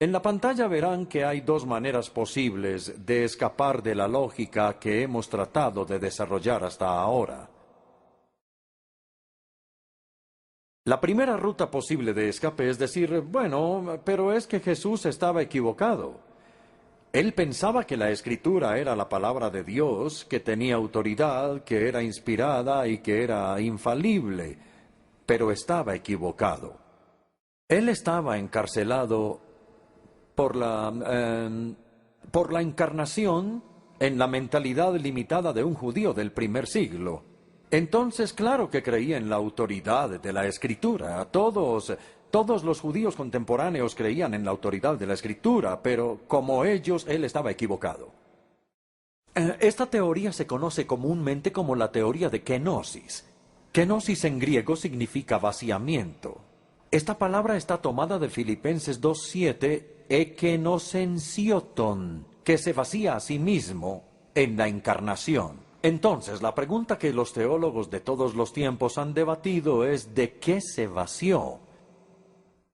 En la pantalla verán que hay dos maneras posibles de escapar de la lógica que hemos tratado de desarrollar hasta ahora. La primera ruta posible de escape es decir, bueno, pero es que Jesús estaba equivocado. Él pensaba que la Escritura era la palabra de Dios, que tenía autoridad, que era inspirada y que era infalible, pero estaba equivocado. Él estaba encarcelado por la encarnación en la mentalidad limitada de un judío del primer siglo. Entonces, claro que creía en la autoridad de la Escritura. Todos los judíos contemporáneos creían en la autoridad de la Escritura, pero como ellos, él estaba equivocado. Esta teoría se conoce comúnmente como la teoría de kenosis. Kenosis en griego significa vaciamiento. Esta palabra está tomada de Filipenses 2:7, ekenosensioton, que se vacía a sí mismo en la encarnación. Entonces, la pregunta que los teólogos de todos los tiempos han debatido es ¿de qué se vació?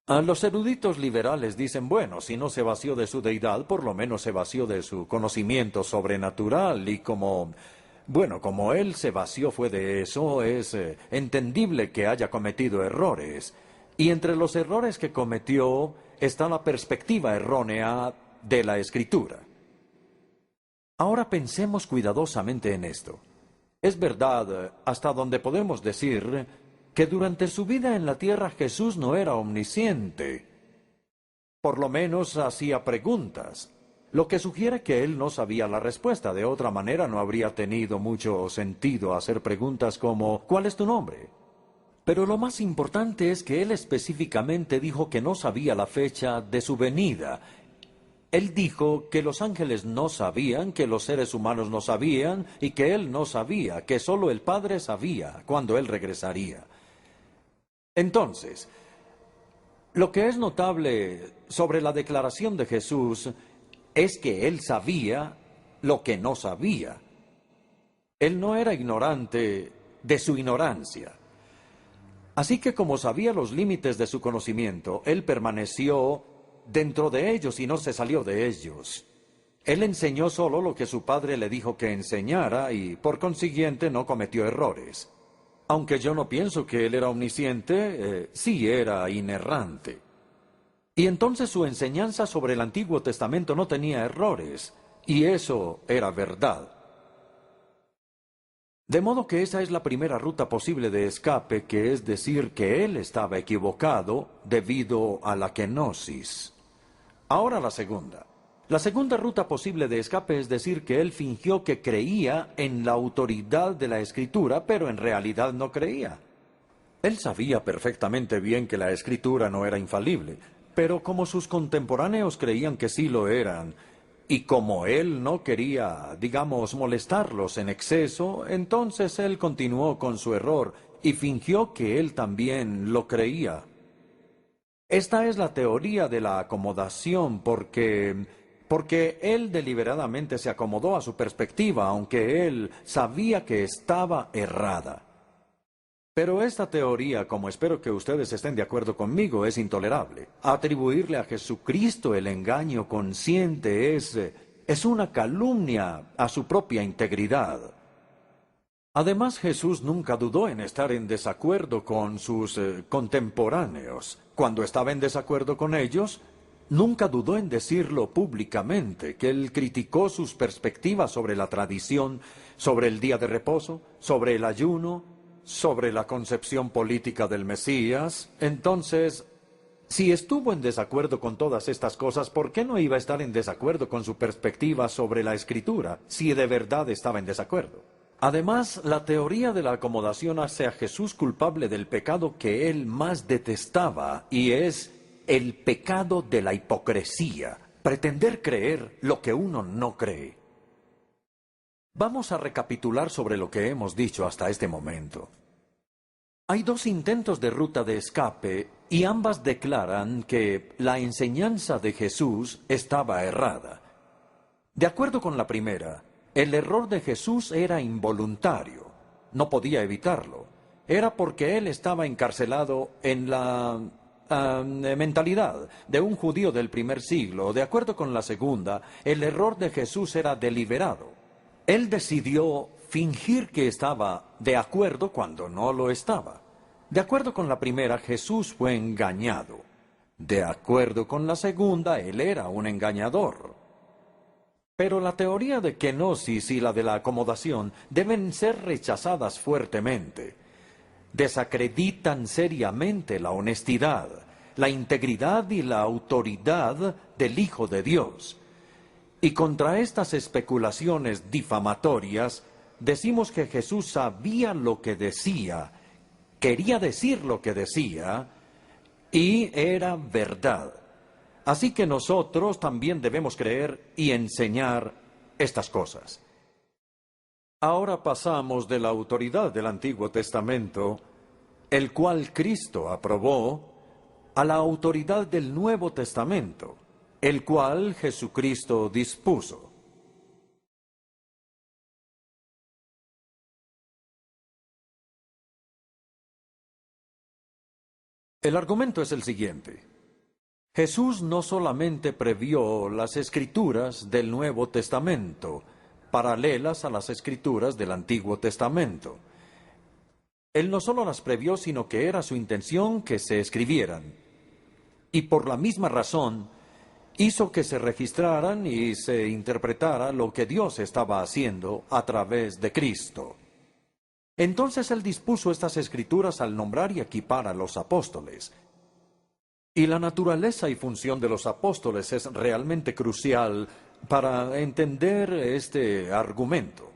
Los eruditos liberales dicen, bueno, si no se vació de su deidad, por lo menos se vació de su conocimiento sobrenatural y como él se vació fue de eso, es entendible que haya cometido errores. Y entre los errores que cometió está la perspectiva errónea de la Escritura. Ahora pensemos cuidadosamente en esto. Es verdad, hasta donde podemos decir, que durante su vida en la tierra Jesús no era omnisciente. Por lo menos hacía preguntas, lo que sugiere que él no sabía la respuesta. De otra manera no habría tenido mucho sentido hacer preguntas como ¿cuál es tu nombre? Pero lo más importante es que él específicamente dijo que no sabía la fecha de su venida. Él dijo que los ángeles no sabían, que los seres humanos no sabían, y que él no sabía, que solo el Padre sabía cuándo él regresaría. Entonces, lo que es notable sobre la declaración de Jesús es que él sabía lo que no sabía. Él no era ignorante de su ignorancia. Así que como sabía los límites de su conocimiento, él permaneció dentro de ellos y no se salió de ellos. Él enseñó solo lo que su padre le dijo que enseñara y, por consiguiente, no cometió errores. Aunque yo no pienso que él era omnisciente, sí era inerrante. Y entonces su enseñanza sobre el Antiguo Testamento no tenía errores, y eso era verdad. De modo que esa es la primera ruta posible de escape, que es decir que él estaba equivocado debido a la kenosis. Ahora la segunda. La segunda ruta posible de escape es decir que él fingió que creía en la autoridad de la Escritura, pero en realidad no creía. Él sabía perfectamente bien que la Escritura no era infalible, pero como sus contemporáneos creían que sí lo eran, y como él no quería, digamos, molestarlos en exceso, entonces él continuó con su error y fingió que él también lo creía. Esta es la teoría de la acomodación porque él deliberadamente se acomodó a su perspectiva, aunque él sabía que estaba errada. Pero esta teoría, como espero que ustedes estén de acuerdo conmigo, es intolerable. Atribuirle a Jesucristo el engaño consciente es una calumnia a su propia integridad. Además, Jesús nunca dudó en estar en desacuerdo con sus contemporáneos. Cuando estaba en desacuerdo con ellos, nunca dudó en decirlo públicamente, que él criticó sus perspectivas sobre la tradición, sobre el día de reposo, sobre el ayuno, sobre la concepción política del Mesías. Entonces, si estuvo en desacuerdo con todas estas cosas, ¿por qué no iba a estar en desacuerdo con su perspectiva sobre la Escritura, si de verdad estaba en desacuerdo? Además, la teoría de la acomodación hace a Jesús culpable del pecado que él más detestaba, y es el pecado de la hipocresía, pretender creer lo que uno no cree. Vamos a recapitular sobre lo que hemos dicho hasta este momento. Hay dos intentos de ruta de escape y ambas declaran que la enseñanza de Jesús estaba errada. De acuerdo con la primera, el error de Jesús era involuntario, no podía evitarlo. Era porque él estaba encarcelado en la mentalidad de un judío del primer siglo. De acuerdo con la segunda, el error de Jesús era deliberado. Él decidió fingir que estaba de acuerdo cuando no lo estaba. De acuerdo con la primera, Jesús fue engañado. De acuerdo con la segunda, él era un engañador. Pero la teoría de kenosis y la de la acomodación deben ser rechazadas fuertemente. Desacreditan seriamente la honestidad, la integridad y la autoridad del Hijo de Dios. Y contra estas especulaciones difamatorias, decimos que Jesús sabía lo que decía, quería decir lo que decía, y era verdad. Así que nosotros también debemos creer y enseñar estas cosas. Ahora pasamos de la autoridad del Antiguo Testamento, el cual Cristo aprobó, a la autoridad del Nuevo Testamento, el cual Jesucristo dispuso. El argumento es el siguiente. Jesús no solamente previó las Escrituras del Nuevo Testamento, paralelas a las Escrituras del Antiguo Testamento. Él no solo las previó, sino que era su intención que se escribieran. Y por la misma razón, hizo que se registraran y se interpretara lo que Dios estaba haciendo a través de Cristo. Entonces Él dispuso estas Escrituras al nombrar y equipar a los apóstoles. Y la naturaleza y función de los apóstoles es realmente crucial para entender este argumento.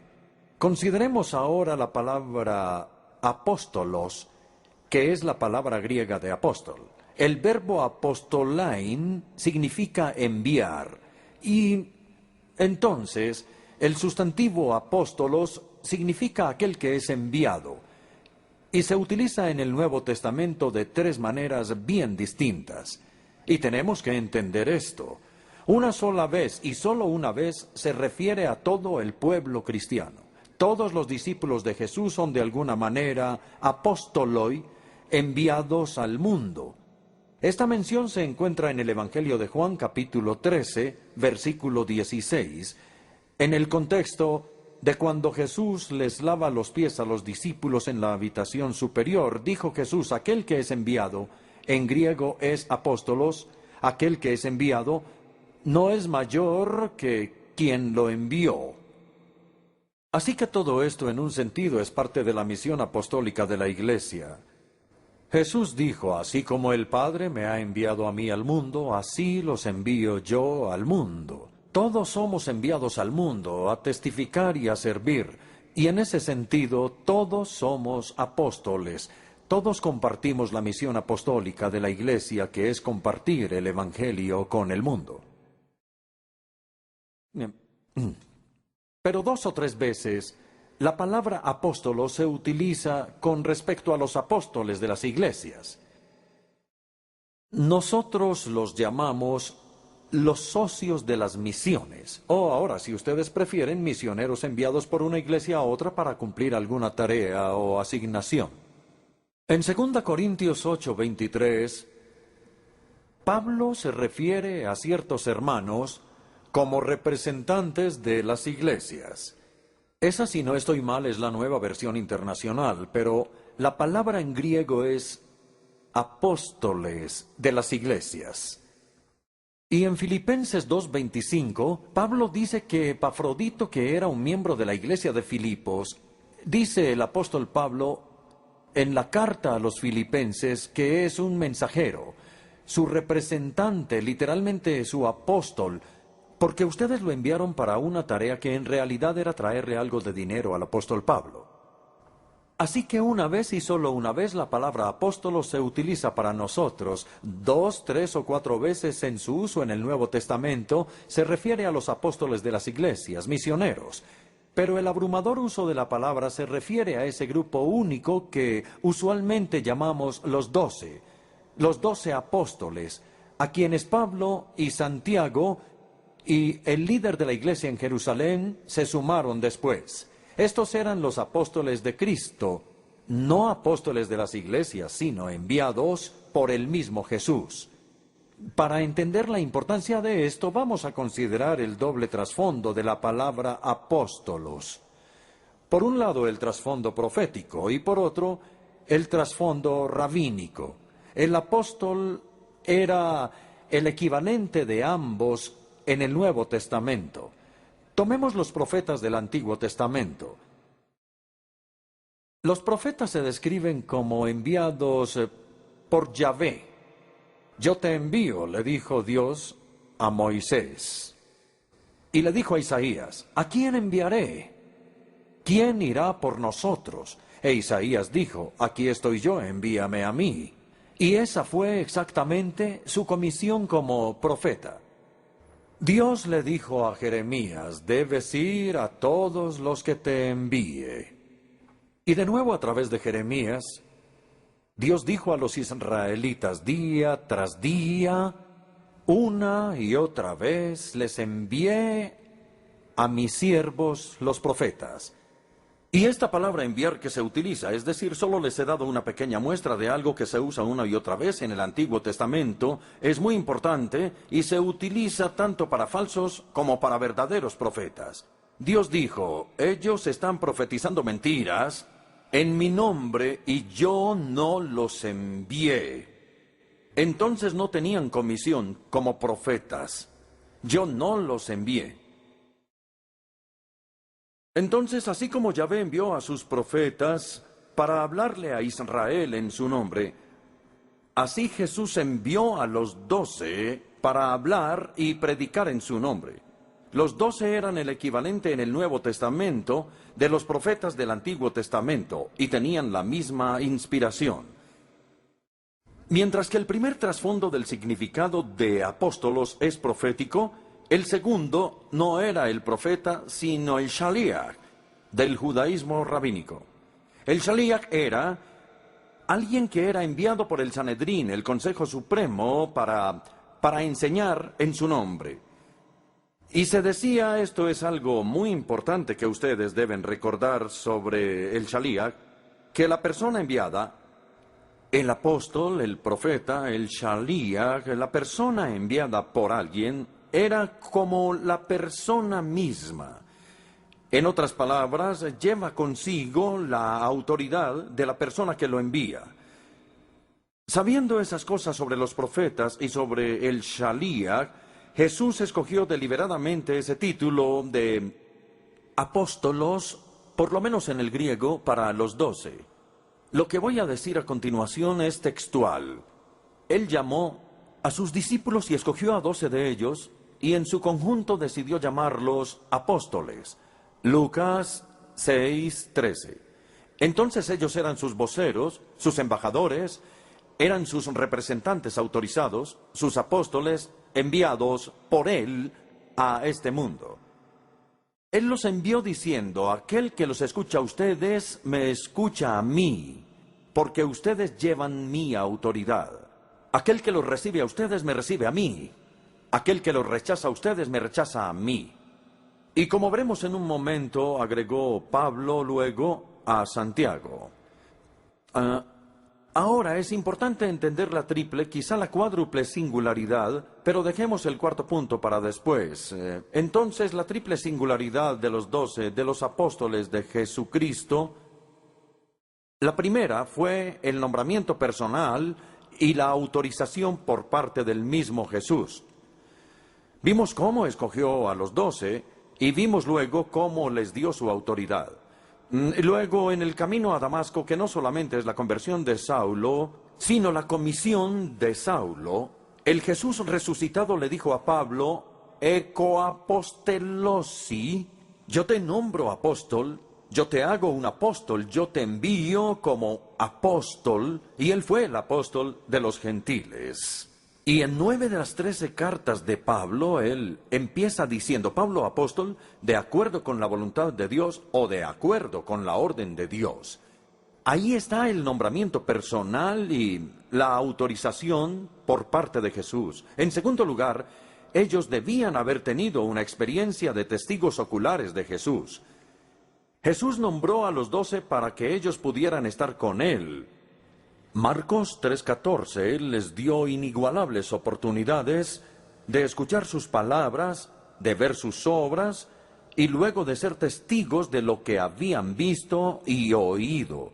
Consideremos ahora la palabra apóstolos, que es la palabra griega de apóstol. El verbo apostolain significa enviar, y entonces el sustantivo apóstolos significa aquel que es enviado, y se utiliza en el Nuevo Testamento de tres maneras bien distintas. Y tenemos que entender esto. Una sola vez y solo una vez se refiere a todo el pueblo cristiano. Todos los discípulos de Jesús son de alguna manera apóstoloi, enviados al mundo. Esta mención se encuentra en el Evangelio de Juan, capítulo 13, versículo 16, en el contexto de cuando Jesús les lava los pies a los discípulos en la habitación superior. Dijo Jesús, aquel que es enviado, en griego es apóstolos, aquel que es enviado no es mayor que quien lo envió. Así que todo esto en un sentido es parte de la misión apostólica de la Iglesia. Jesús dijo, así como el Padre me ha enviado a mí al mundo, así los envío yo al mundo. Todos somos enviados al mundo a testificar y a servir, y en ese sentido todos somos apóstoles. Todos compartimos la misión apostólica de la Iglesia, que es compartir el Evangelio con el mundo. Pero 2 o 3 veces la palabra apóstolo se utiliza con respecto a los apóstoles de las iglesias. Nosotros los llamamos los socios de las misiones, o ahora, si ustedes prefieren, misioneros enviados por una iglesia a otra para cumplir alguna tarea o asignación. En 2 Corintios 8:23, Pablo se refiere a ciertos hermanos como representantes de las iglesias. Esa, si no estoy mal, es la Nueva Versión Internacional, pero la palabra en griego es apóstoles de las iglesias. Y en Filipenses 2:25, Pablo dice que Epafrodito, que era un miembro de la iglesia de Filipos, dice el apóstol Pablo en la carta a los filipenses que es un mensajero, su representante, literalmente su apóstol, porque ustedes lo enviaron para una tarea que en realidad era traerle algo de dinero al apóstol Pablo. Así que una vez y solo una vez la palabra apóstolo se utiliza para nosotros. 2, 3 o 4 veces en su uso en el Nuevo Testamento se refiere a los apóstoles de las iglesias, misioneros. Pero el abrumador uso de la palabra se refiere a ese grupo único que usualmente llamamos los 12 apóstoles, a quienes Pablo y Santiago y el líder de la iglesia en Jerusalén se sumaron después. Estos eran los apóstoles de Cristo, no apóstoles de las iglesias, sino enviados por el mismo Jesús. Para entender la importancia de esto, vamos a considerar el doble trasfondo de la palabra apóstolos. Por un lado, el trasfondo profético y por otro, el trasfondo rabínico. El apóstol era el equivalente de ambos en el Nuevo Testamento. Tomemos los profetas del Antiguo Testamento. Los profetas se describen como enviados por Yahvé. Yo te envío, le dijo Dios a Moisés. Y le dijo a Isaías, ¿a quién enviaré? ¿Quién irá por nosotros? E Isaías dijo, aquí estoy yo, envíame a mí. Y esa fue exactamente su comisión como profeta. Dios le dijo a Jeremías, debes ir a todos los que te envíe. Y de nuevo a través de Jeremías, Dios dijo a los israelitas día tras día, una y otra vez les envié a mis siervos los profetas. Y esta palabra enviar que se utiliza, es decir, solo les he dado una pequeña muestra de algo que se usa una y otra vez en el Antiguo Testamento, es muy importante y se utiliza tanto para falsos como para verdaderos profetas. Dios dijo, ellos están profetizando mentiras en mi nombre y yo no los envié. Entonces no tenían comisión como profetas. Yo no los envié. Entonces, así como Yahvé envió a sus profetas para hablarle a Israel en su nombre, así Jesús envió a los 12 para hablar y predicar en su nombre. Los 12 eran el equivalente en el Nuevo Testamento de los profetas del Antiguo Testamento y tenían la misma inspiración. Mientras que el primer trasfondo del significado de apóstolos es profético, el segundo no era el profeta, sino el shaliach del judaísmo rabínico. El shaliach era alguien que era enviado por el Sanedrín, el Consejo Supremo, para enseñar en su nombre. Y se decía, esto es algo muy importante que ustedes deben recordar sobre el shaliach, que la persona enviada, el apóstol, el profeta, el shaliach, la persona enviada por alguien, era como la persona misma. En otras palabras, lleva consigo la autoridad de la persona que lo envía. Sabiendo esas cosas sobre los profetas y sobre el shaliach, Jesús escogió deliberadamente ese título de apóstolos, por lo menos en el griego, para los 12. Lo que voy a decir a continuación es textual. Él llamó a sus discípulos y escogió a 12 de ellos, y en su conjunto decidió llamarlos apóstoles. Lucas 6:13. Entonces ellos eran sus voceros, sus embajadores, eran sus representantes autorizados, sus apóstoles enviados por él a este mundo. Él los envió diciendo, aquel que los escucha a ustedes, me escucha a mí, porque ustedes llevan mi autoridad. Aquel que los recibe a ustedes, me recibe a mí. Aquel que los rechaza a ustedes, me rechaza a mí. Y como veremos en un momento, agregó Pablo luego a Santiago. Ahora es importante entender la triple, quizá la cuádruple singularidad, pero dejemos el cuarto punto para después. Entonces, la triple singularidad de los 12, de los apóstoles de Jesucristo, la primera fue el nombramiento personal y la autorización por parte del mismo Jesús. Vimos cómo escogió a los 12 y vimos luego cómo les dio su autoridad. Luego, en el camino a Damasco, que no solamente es la conversión de Saulo, sino la comisión de Saulo, el Jesús resucitado le dijo a Pablo, «Ecoapostelosi, yo te nombro apóstol, yo te hago un apóstol, yo te envío como apóstol», y él fue el apóstol de los gentiles. Y en 9 de las 13 cartas de Pablo, él empieza diciendo, Pablo apóstol, de acuerdo con la voluntad de Dios o de acuerdo con la orden de Dios. Ahí está el nombramiento personal y la autorización por parte de Jesús. En segundo lugar, ellos debían haber tenido una experiencia de testigos oculares de Jesús. Jesús nombró a los 12 para que ellos pudieran estar con Él. Marcos 3:14 les dio inigualables oportunidades de escuchar sus palabras, de ver sus obras y luego de ser testigos de lo que habían visto y oído.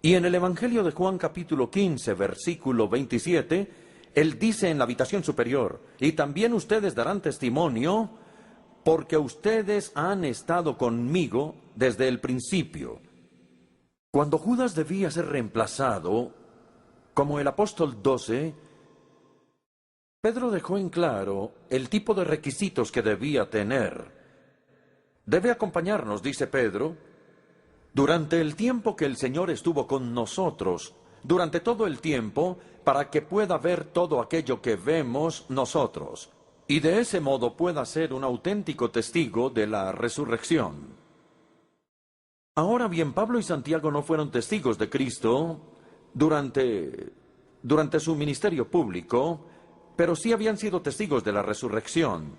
Y en el Evangelio de Juan capítulo 15, versículo 27, Él dice en la habitación superior, y también ustedes darán testimonio, porque ustedes han estado conmigo desde el principio. Cuando Judas debía ser reemplazado como el apóstol 12, Pedro dejó en claro el tipo de requisitos que debía tener. Debe acompañarnos, dice Pedro, durante el tiempo que el Señor estuvo con nosotros, durante todo el tiempo, para que pueda ver todo aquello que vemos nosotros, y de ese modo pueda ser un auténtico testigo de la resurrección. Ahora bien, Pablo y Santiago no fueron testigos de Cristo durante su ministerio público, pero sí habían sido testigos de la resurrección.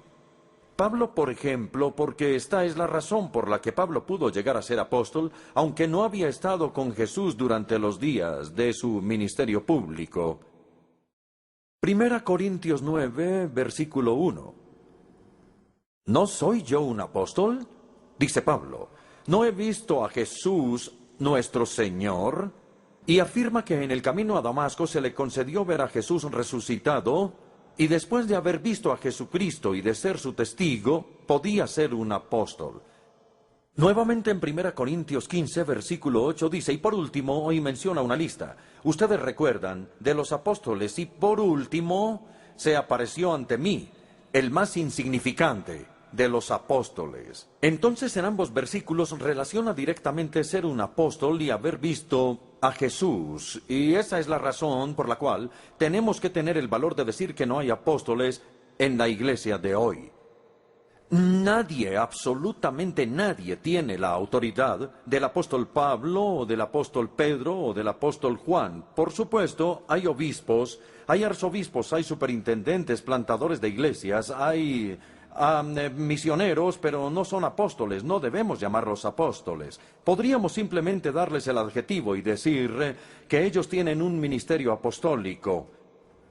Pablo, por ejemplo, porque esta es la razón por la que Pablo pudo llegar a ser apóstol, aunque no había estado con Jesús durante los días de su ministerio público. 1 Corintios 9, versículo 1. ¿No soy yo un apóstol? Dice Pablo. ¿No he visto a Jesús, nuestro Señor? Y afirma que en el camino a Damasco se le concedió ver a Jesús resucitado, y después de haber visto a Jesucristo y de ser su testigo, podía ser un apóstol. Nuevamente en 1 Corintios 15, versículo 8 dice, y por último, hoy menciona una lista. Ustedes recuerdan de los apóstoles, y por último se apareció ante mí, el más insignificante de los apóstoles. Entonces en ambos versículos relaciona directamente ser un apóstol y haber visto a Jesús. Y esa es la razón por la cual tenemos que tener el valor de decir que no hay apóstoles en la iglesia de hoy. Nadie, absolutamente nadie, tiene la autoridad del apóstol Pablo o del apóstol Pedro o del apóstol Juan. Por supuesto, hay obispos, hay arzobispos, hay superintendentes, plantadores de iglesias, hay misioneros, pero no son apóstoles, no debemos llamarlos apóstoles. Podríamos simplemente darles el adjetivo y decir que ellos tienen un ministerio apostólico.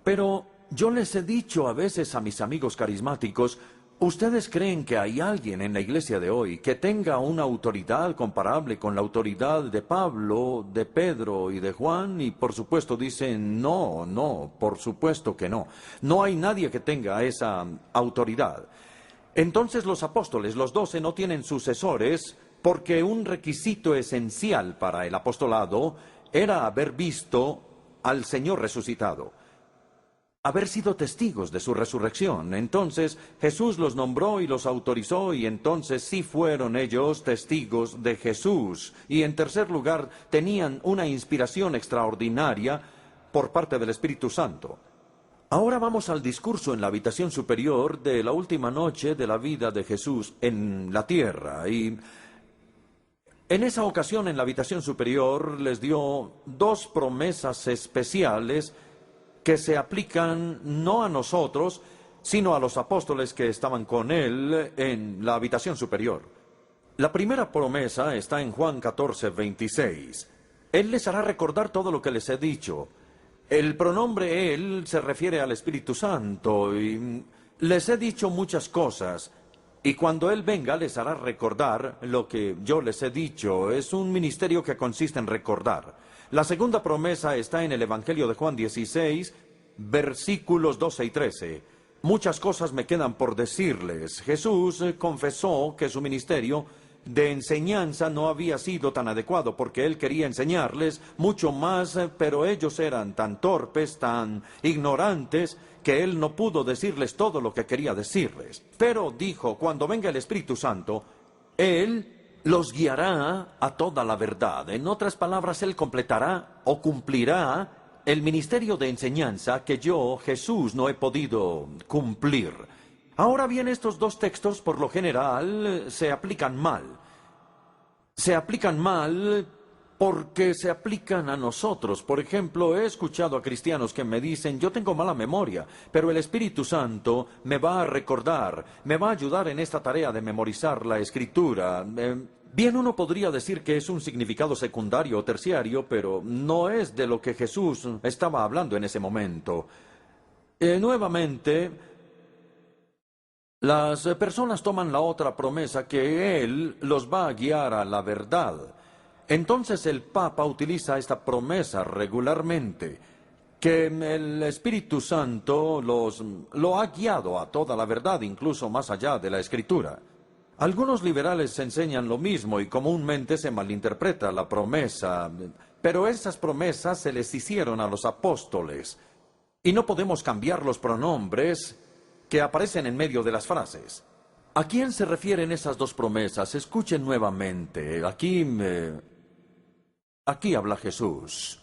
Pero yo les he dicho a veces a mis amigos carismáticos, ¿ustedes creen que hay alguien en la iglesia de hoy que tenga una autoridad comparable con la autoridad de Pablo, de Pedro y de Juan? Y por supuesto dicen, no, por supuesto que no. No hay nadie que tenga esa autoridad. Entonces los apóstoles, los 12, no tienen sucesores porque un requisito esencial para el apostolado era haber visto al Señor resucitado, haber sido testigos de su resurrección. Entonces Jesús los nombró y los autorizó, y entonces sí fueron ellos testigos de Jesús. Y en tercer lugar, tenían una inspiración extraordinaria por parte del Espíritu Santo. Ahora vamos al discurso en la habitación superior de la última noche de la vida de Jesús en la tierra. Y en esa ocasión, en la habitación superior, les dio 2 promesas especiales que se aplican no a nosotros, sino a los apóstoles que estaban con él en la habitación superior. La primera promesa está en Juan 14, 26. Él les hará recordar todo lo que les he dicho. El pronombre él se refiere al Espíritu Santo, y les he dicho muchas cosas, y cuando él venga les hará recordar lo que yo les he dicho. Es un ministerio que consiste en recordar. La segunda promesa está en el Evangelio de Juan 16, versículos 12 y 13. Muchas cosas me quedan por decirles. Jesús confesó que su ministerio de enseñanza no había sido tan adecuado porque él quería enseñarles mucho más, pero ellos eran tan torpes, tan ignorantes, que él no pudo decirles todo lo que quería decirles. Pero dijo, cuando venga el Espíritu Santo, él los guiará a toda la verdad. En otras palabras, él completará o cumplirá el ministerio de enseñanza que yo, Jesús, no he podido cumplir. Ahora bien, estos 2 textos, por lo general, se aplican mal. Se aplican mal porque se aplican a nosotros. Por ejemplo, he escuchado a cristianos que me dicen, yo tengo mala memoria, pero el Espíritu Santo me va a recordar, me va a ayudar en esta tarea de memorizar la Escritura. Bien, uno podría decir que es un significado secundario o terciario, pero no es de lo que Jesús estaba hablando en ese momento. Nuevamente, las personas toman la otra promesa que Él los va a guiar a la verdad. Entonces el Papa utiliza esta promesa regularmente, que el Espíritu Santo lo ha guiado a toda la verdad, incluso más allá de la Escritura. Algunos liberales enseñan lo mismo y comúnmente se malinterpreta la promesa, pero esas promesas se les hicieron a los apóstoles y no podemos cambiar los pronombres que aparecen en medio de las frases. ¿A quién se refieren esas dos promesas? Escuchen nuevamente. Aquí habla Jesús.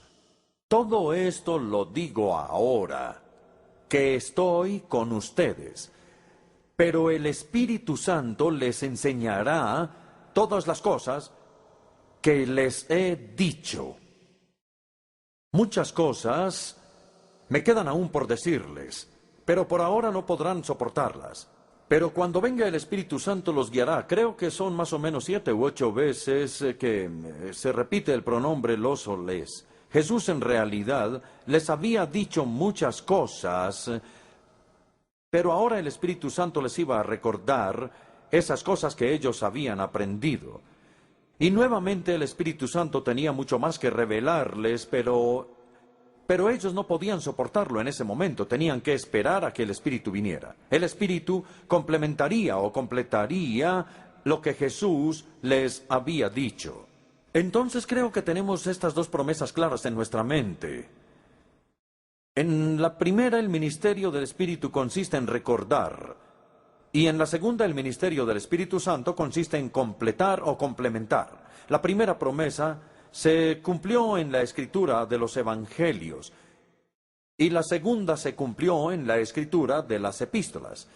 Todo esto lo digo ahora, que estoy con ustedes. Pero el Espíritu Santo les enseñará todas las cosas que les he dicho. Muchas cosas me quedan aún por decirles, pero por ahora no podrán soportarlas. Pero cuando venga el Espíritu Santo los guiará. Creo que son más o menos 7 u 8 veces que se repite el pronombre los o les. Jesús en realidad les había dicho muchas cosas, pero ahora el Espíritu Santo les iba a recordar esas cosas que ellos habían aprendido. Y nuevamente el Espíritu Santo tenía mucho más que revelarles, pero ellos no podían soportarlo en ese momento, tenían que esperar a que el Espíritu viniera. El Espíritu complementaría o completaría lo que Jesús les había dicho. Entonces creo que tenemos estas dos promesas claras en nuestra mente. En la primera, el ministerio del Espíritu consiste en recordar, y en la segunda, el ministerio del Espíritu Santo consiste en completar o complementar. La primera promesa se cumplió en la escritura de los evangelios, y la segunda se cumplió en la escritura de las epístolas.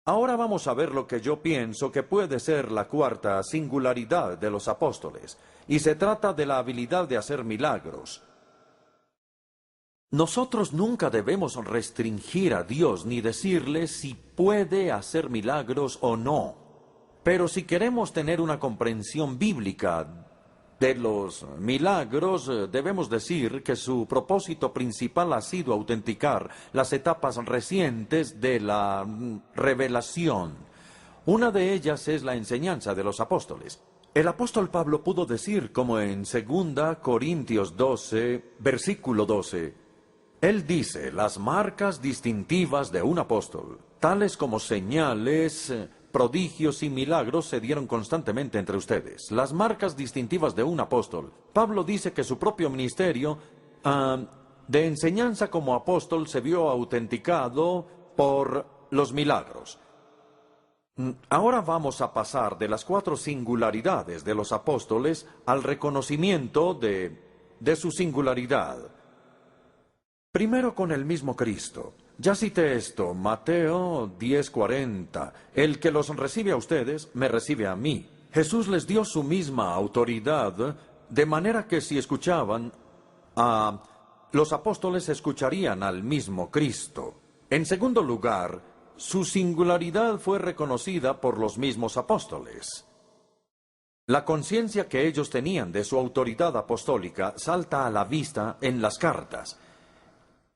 Ahora vamos a ver lo que yo pienso que puede ser la cuarta singularidad de los apóstoles, y se trata de la habilidad de hacer milagros. Nosotros nunca debemos restringir a Dios ni decirle si puede hacer milagros o no. Pero si queremos tener una comprensión bíblica de los milagros, debemos decir que su propósito principal ha sido autenticar las etapas recientes de la revelación. Una de ellas es la enseñanza de los apóstoles. El apóstol Pablo pudo decir, como en 2 Corintios 12, versículo 12, él dice, las marcas distintivas de un apóstol, tales como señales, prodigios y milagros se dieron constantemente entre ustedes. Las marcas distintivas de un apóstol. Pablo dice que su propio ministerio de enseñanza como apóstol se vio autenticado por los milagros. Ahora vamos a pasar de las 4 singularidades de los apóstoles al reconocimiento de su singularidad. Primero con el mismo Cristo. Ya cité esto, Mateo 10:40. El que los recibe a ustedes, me recibe a mí. Jesús les dio su misma autoridad, de manera que si escuchaban a los apóstoles, escucharían al mismo Cristo. En segundo lugar, su singularidad fue reconocida por los mismos apóstoles. La conciencia que ellos tenían de su autoridad apostólica salta a la vista en las cartas.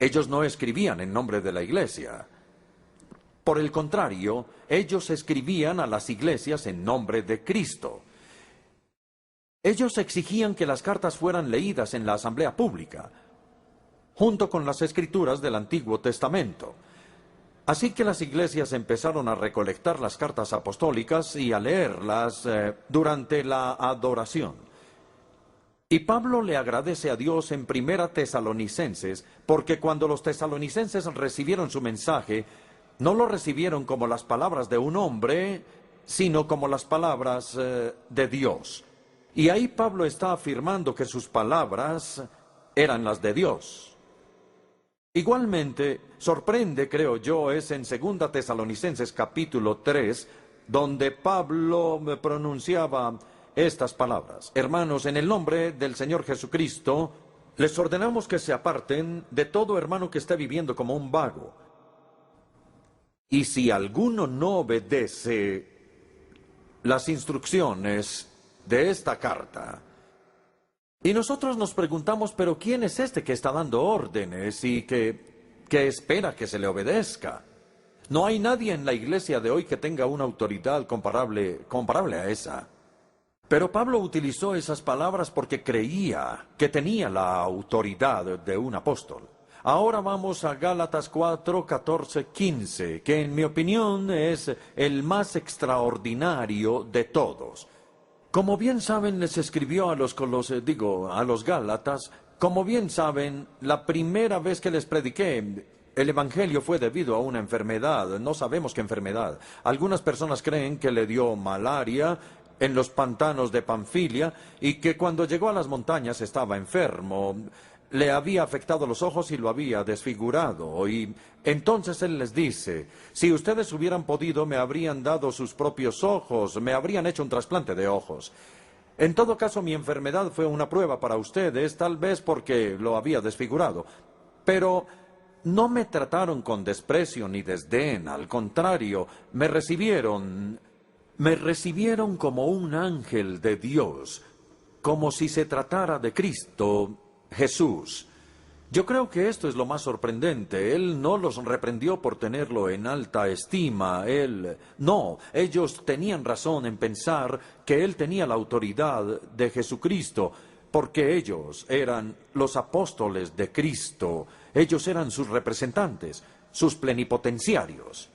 Ellos no escribían en nombre de la iglesia. Por el contrario, ellos escribían a las iglesias en nombre de Cristo. Ellos exigían que las cartas fueran leídas en la asamblea pública, junto con las escrituras del Antiguo Testamento. Así que las iglesias empezaron a recolectar las cartas apostólicas y a leerlas durante la adoración. Y Pablo le agradece a Dios en 1 Tesalonicenses, porque cuando los tesalonicenses recibieron su mensaje, no lo recibieron como las palabras de un hombre, sino como las palabras de Dios. Y ahí Pablo está afirmando que sus palabras eran las de Dios. Igualmente, sorprende, creo yo, es en 2 Tesalonicenses capítulo 3, donde Pablo pronunciaba estas palabras. Hermanos, en el nombre del Señor Jesucristo, les ordenamos que se aparten de todo hermano que esté viviendo como un vago. Y si alguno no obedece las instrucciones de esta carta. Y nosotros nos preguntamos, pero ¿quién es este que está dando órdenes y que espera que se le obedezca? No hay nadie en la iglesia de hoy que tenga una autoridad comparable a esa. Pero Pablo utilizó esas palabras porque creía que tenía la autoridad de un apóstol. Ahora vamos a Gálatas 4, 14, 15, que en mi opinión es el más extraordinario de todos. Como bien saben, les escribió a los Gálatas, como bien saben, la primera vez que les prediqué, el Evangelio fue debido a una enfermedad, no sabemos qué enfermedad. Algunas personas creen que le dio malaria en los pantanos de Panfilia y que cuando llegó a las montañas estaba enfermo. Le había afectado los ojos y lo había desfigurado. Y entonces él les dice, si ustedes hubieran podido, me habrían dado sus propios ojos, me habrían hecho un trasplante de ojos. En todo caso, mi enfermedad fue una prueba para ustedes, tal vez porque lo había desfigurado. Pero no me trataron con desprecio ni desdén, al contrario, me recibieron como un ángel de Dios, como si se tratara de Cristo Jesús. Yo creo que esto es lo más sorprendente. Él no los reprendió por tenerlo en alta estima. Ellos tenían razón en pensar que él tenía la autoridad de Jesucristo, porque ellos eran los apóstoles de Cristo. Ellos eran sus representantes, sus plenipotenciarios.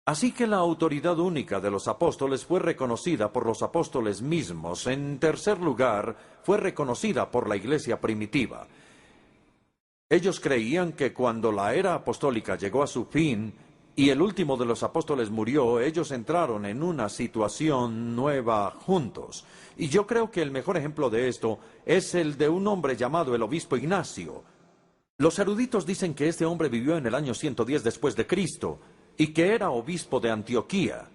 Así que la autoridad única de los apóstoles fue reconocida por los apóstoles mismos. En tercer lugar, fue reconocida por la iglesia primitiva. Ellos creían que cuando la era apostólica llegó a su fin y el último de los apóstoles murió, ellos entraron en una situación nueva juntos. Y yo creo que el mejor ejemplo de esto es el de un hombre llamado el obispo Ignacio. Los eruditos dicen que este hombre vivió en el año 110 después de Cristo y que era obispo de Antioquía.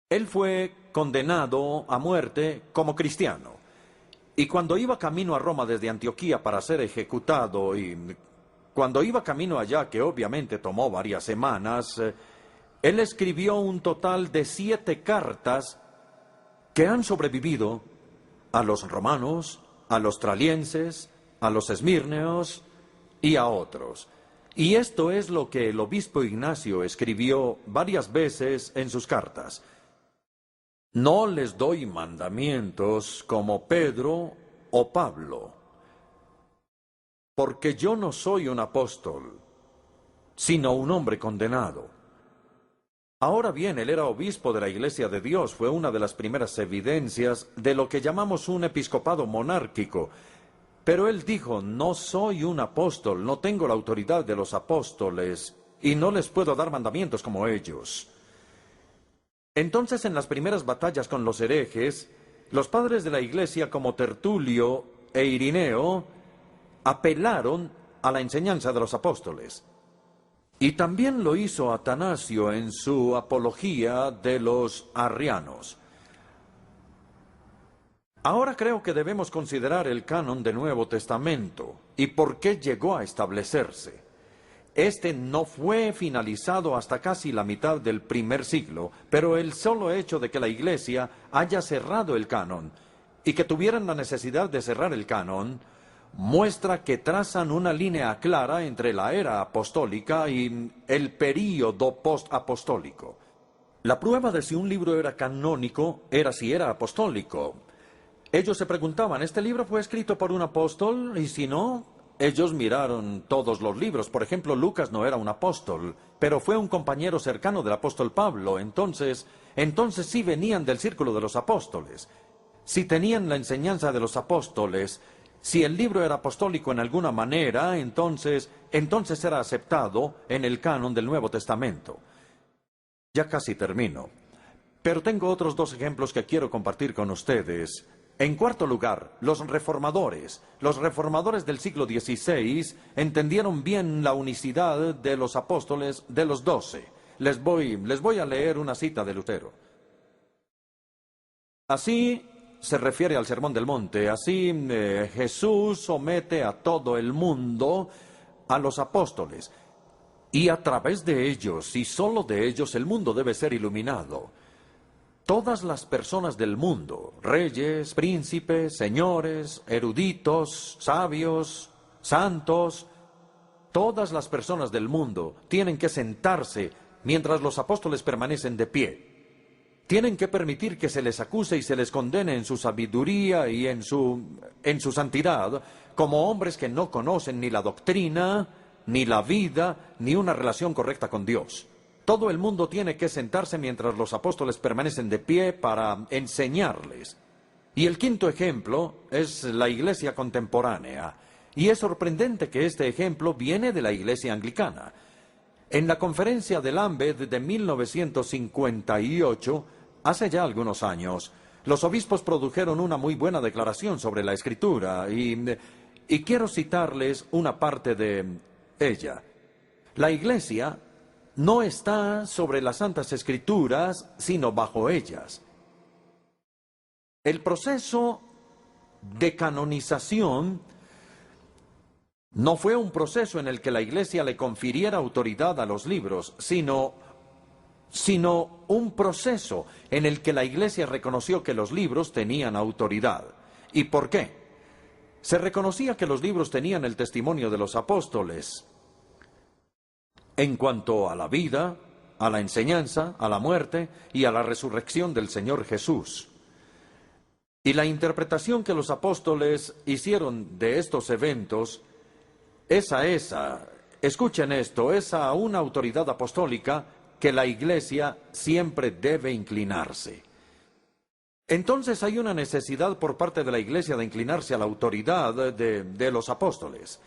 Él fue condenado a muerte como cristiano. Y cuando iba camino a Roma desde Antioquía para ser ejecutado, y cuando iba camino allá, que obviamente tomó varias semanas, él escribió un total de 7 cartas que han sobrevivido a los romanos, a los tralienses, a los esmirneos y a otros. Y esto es lo que el obispo Ignacio escribió varias veces en sus cartas. No les doy mandamientos como Pedro o Pablo, porque yo no soy un apóstol, sino un hombre condenado. Ahora bien, él era obispo de la Iglesia de Dios, fue una de las primeras evidencias de lo que llamamos un episcopado monárquico. Pero él dijo, no soy un apóstol, no tengo la autoridad de los apóstoles, y no les puedo dar mandamientos como ellos. Entonces, en las primeras batallas con los herejes, los padres de la iglesia como Tertulio e Irineo apelaron a la enseñanza de los apóstoles. Y también lo hizo Atanasio en su apología de los arrianos. Ahora creo que debemos considerar el canon del Nuevo Testamento y por qué llegó a establecerse. Este no fue finalizado hasta casi la mitad del primer siglo, pero el solo hecho de que la Iglesia haya cerrado el canon y que tuvieran la necesidad de cerrar el canon muestra que trazan una línea clara entre la era apostólica y el período post-apostólico. La prueba de si un libro era canónico era si era apostólico. Ellos se preguntaban, ¿este libro fue escrito por un apóstol? Y si no, ellos miraron todos los libros. Por ejemplo, Lucas no era un apóstol, pero fue un compañero cercano del apóstol Pablo. Entonces sí venían del círculo de los apóstoles. Si tenían la enseñanza de los apóstoles, si el libro era apostólico en alguna manera, entonces era aceptado en el canon del Nuevo Testamento. Ya casi termino. Pero tengo otros 2 ejemplos que quiero compartir con ustedes. En cuarto lugar, los reformadores del siglo XVI entendieron bien la unicidad de los apóstoles de los 12. Les voy a leer una cita de Lutero. Así se refiere al Sermón del Monte. Así Jesús somete a todo el mundo, a los apóstoles. Y a través de ellos, y solo de ellos, el mundo debe ser iluminado. Todas las personas del mundo, reyes, príncipes, señores, eruditos, sabios, santos, todas las personas del mundo tienen que sentarse mientras los apóstoles permanecen de pie. Tienen que permitir que se les acuse y se les condene en su sabiduría y en su santidad, como hombres que no conocen ni la doctrina, ni la vida, ni una relación correcta con Dios. Todo el mundo tiene que sentarse mientras los apóstoles permanecen de pie para enseñarles. Y el quinto ejemplo es la iglesia contemporánea. Y es sorprendente que este ejemplo viene de la iglesia anglicana. En la conferencia de Lambeth de 1958, hace ya algunos años, los obispos produjeron una muy buena declaración sobre la Escritura y quiero citarles una parte de ella. La iglesia no está sobre las Santas Escrituras, sino bajo ellas. El proceso de canonización no fue un proceso en el que la Iglesia le confiriera autoridad a los libros, sino un proceso en el que la Iglesia reconoció que los libros tenían autoridad. ¿Y por qué? Se reconocía que los libros tenían el testimonio de los apóstoles en cuanto a la vida, a la enseñanza, a la muerte y a la resurrección del Señor Jesús. Y la interpretación que los apóstoles hicieron de estos eventos escuchen esto, es a una autoridad apostólica que la Iglesia siempre debe inclinarse. Entonces hay una necesidad por parte de la Iglesia de inclinarse a la autoridad de los apóstoles.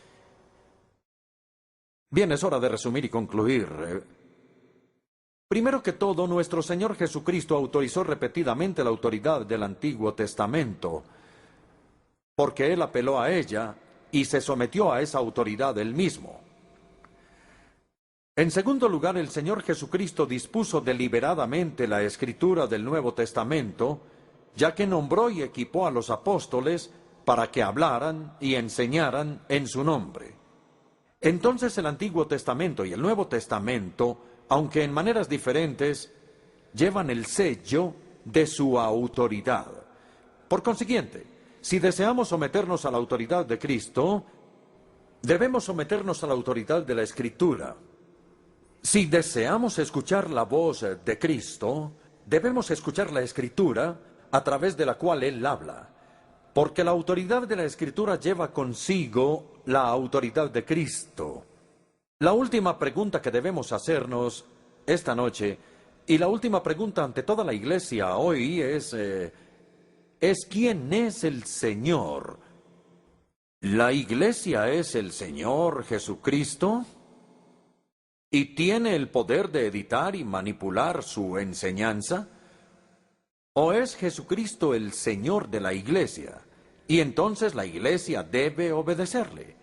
Bien, es hora de resumir y concluir. Primero que todo, nuestro Señor Jesucristo autorizó repetidamente la autoridad del Antiguo Testamento, porque Él apeló a ella y se sometió a esa autoridad Él mismo. En segundo lugar, el Señor Jesucristo dispuso deliberadamente la Escritura del Nuevo Testamento, ya que nombró y equipó a los apóstoles para que hablaran y enseñaran en su nombre. Entonces el Antiguo Testamento y el Nuevo Testamento, aunque en maneras diferentes, llevan el sello de su autoridad. Por consiguiente, si deseamos someternos a la autoridad de Cristo, debemos someternos a la autoridad de la Escritura. Si deseamos escuchar la voz de Cristo, debemos escuchar la Escritura a través de la cual Él habla, porque la autoridad de la Escritura lleva consigo la autoridad de Cristo. La última pregunta que debemos hacernos esta noche, y la última pregunta ante toda la Iglesia hoy es ¿quién es el Señor? ¿La Iglesia es el Señor Jesucristo? ¿Y tiene el poder de editar y manipular su enseñanza? ¿O es Jesucristo el Señor de la Iglesia? Y entonces la Iglesia debe obedecerle.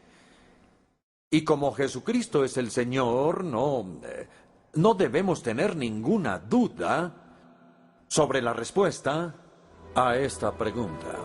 Y como Jesucristo es el Señor, no debemos tener ninguna duda sobre la respuesta a esta pregunta.